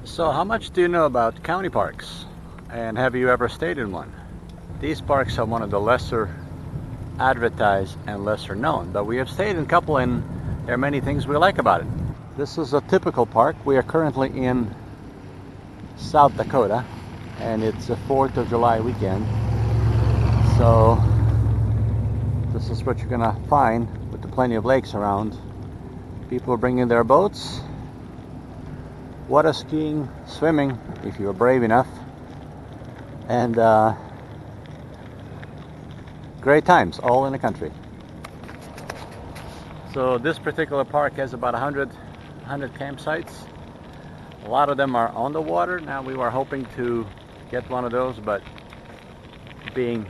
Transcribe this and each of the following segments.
So how much do you know about county parks? And have you ever stayed in one? These parks are one of the lesser advertised and lesser known, but we have stayed in a couple and there are many things we like about it. This is a typical park. We are currently in South Dakota and it's a 4th of July weekend. So this is what you're gonna find with the plenty of lakes around. People are bringing their boats, water skiing, swimming if you're brave enough, and great times all in the country. So this particular park has about 100 campsites. A lot of them are on the water. Now we were hoping to get one of those, but being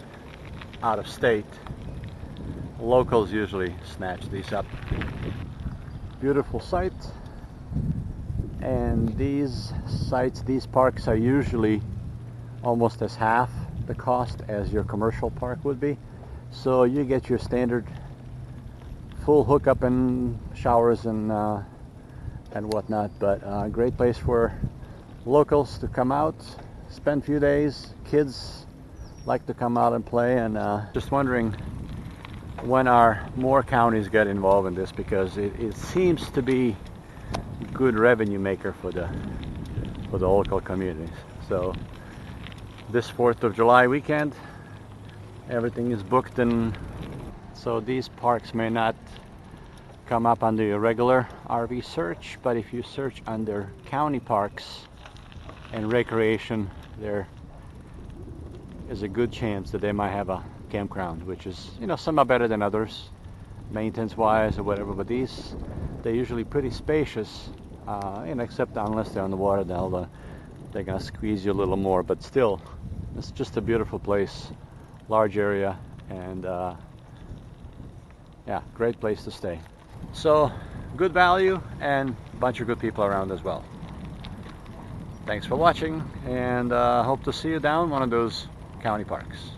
out of state, locals usually snatch these up. Beautiful site. And these sites, these parks are usually almost as half the cost as your commercial park would be. So you get your standard full hookup and showers and whatnot, but great place for locals to come out, spend a few days. Kids like to come out and play, and just wondering when are more counties get involved in this, because it seems to be a good revenue maker for the local communities. So this 4th of July weekend, everything is booked, and so these parks may not come up under your regular RV search, but if you search under county parks and recreation, there is a good chance that they might have a campground, which is, you know, some are better than others maintenance wise or whatever, but these, they're usually pretty spacious, and except unless they're on the water, they're gonna squeeze you a little more, but still it's just a beautiful place, large area, and yeah, great place to stay. So good value and a bunch of good people around as well. Thanks for watching, and hope to see you down one of those county parks.